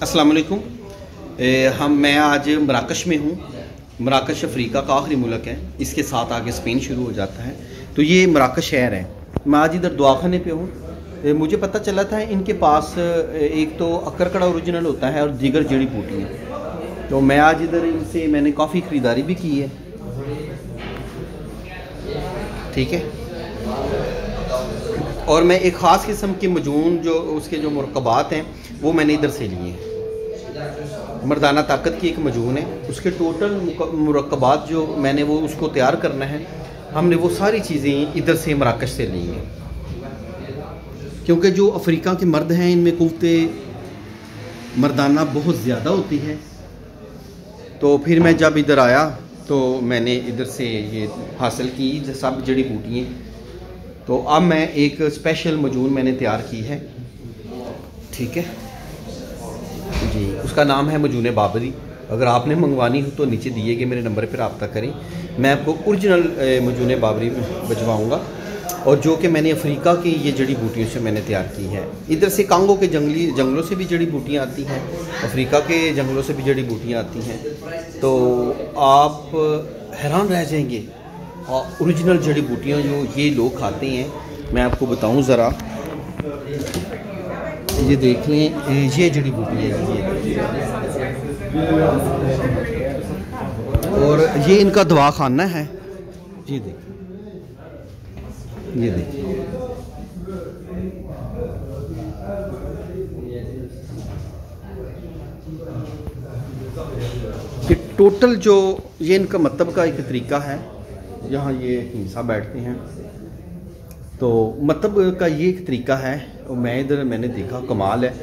अस्सलाम वालेकुम। मैं आज मराकश में हूँ। मराकश अफ्रीका का आखिरी मुल्क है, इसके साथ आगे स्पेन शुरू हो जाता है। तो ये मराकश शहर है। मैं आज इधर दवाखाने पे हूँ। मुझे पता चला था इनके पास एक तो अकरकड़ा ओरिजिनल होता है और दीगर जड़ी बूटियाँ। तो मैं आज इधर इनसे मैंने काफ़ी ख़रीदारी भी की है। ठीक है। और मैं एक ख़ास किस्म के मजून जो उसके जो मुरक्कबात हैं वो मैंने इधर से लिए हैं। मर्दाना ताकत की एक मजून है, उसके टोटल मुरक्कबात जो मैंने वो उसको तैयार करना है, हमने वो सारी चीज़ें इधर से मराकश से ली हैं। क्योंकि जो अफ्रीका के मर्द हैं इनमें कुव्वते मर्दाना बहुत ज़्यादा होती है। तो फिर मैं जब इधर आया तो मैंने इधर से ये हासिल की सब जड़ी बूटियाँ। तो अब मैं एक स्पेशल मजून मैंने तैयार की है। ठीक है जी, उसका नाम है मजून बाबरी। अगर आपने मंगवानी हो तो नीचे दिए गए मेरे नंबर पर रब्ता करें। मैं आपको ओरिजिनल मजून बाबरी भिजवाऊँगा, और जो कि मैंने अफ्रीका की ये जड़ी बूटियों से मैंने तैयार की है। इधर से कांगो के जंगलों से भी जड़ी बूटियाँ आती हैं, अफ्रीका के जंगलों से भी जड़ी बूटियाँ आती हैं। तो आप हैरान रह जाएंगे और ओरिजिनल जड़ी बूटियाँ जो ये लोग खाते हैं। मैं आपको बताऊँ ज़रा, ये देख लें, ये जड़ी बूटी है ये, और ये इनका दवाखाना है। ये देखिए, ये देखिए, कि टोटल जो ये इनका मतलब का एक तरीका है। यहाँ ये हिंसा बैठते हैं, तो मतलब का ये एक तरीका है। और मैं इधर मैंने देखा कमाल है।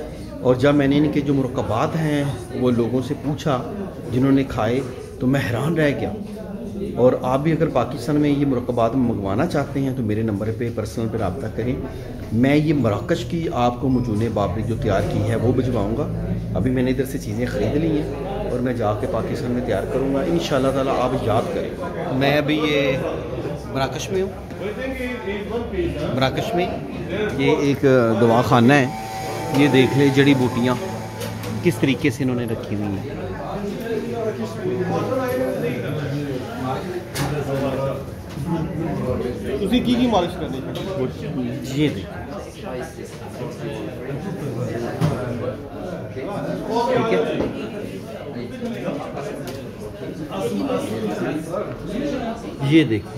और जब मैंने इनके जो मुरक्कबात हैं वो लोगों से पूछा जिन्होंने खाए, तो मैं हैरान रह गया। और आप भी अगर पाकिस्तान में ये मुरक्कबात मंगवाना चाहते हैं तो मेरे नंबर पे पर्सनल पे रब्ता करें। मैं ये मराकश की आपको मजून बाबरी जो तैयार की है वो भिजवाऊँगा। अभी मैंने इधर से चीज़ें ख़रीद ली हैं और मैं जाके पाकिस्तान में तैयार करूँगा इंशाअल्लाह ताला। आप याद करें, मैं अभी ये मराकश में हूँ। मराकश में ये एक दवाखाना है। ये देख ले जड़ी बूटियाँ किस तरीके से इन्होंने रखी हुई हैं। उसी की मालिश करनी है। ये देखिए, ठीक है। ये देखो,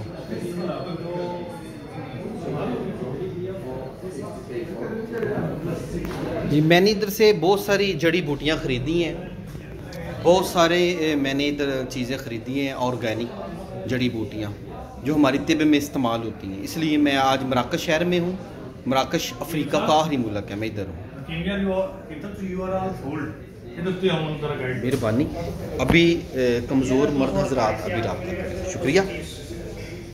जी मैंने इधर से बहुत सारी जड़ी बूटियाँ ख़रीदी हैं। बहुत सारे मैंने इधर चीज़ें ख़रीदी हैं ऑर्गेनिक जड़ी बूटियाँ जो हमारी तिब में इस्तेमाल होती हैं। इसलिए मैं आज मराकश शहर में हूँ। मराकश अफ्रीका का आखिरी मुल्क है, मैं इधर हूँ। मेहरबानी। अभी कमज़ोर मर्द हज़रात अभी रब्ता करें। शुक्रिया।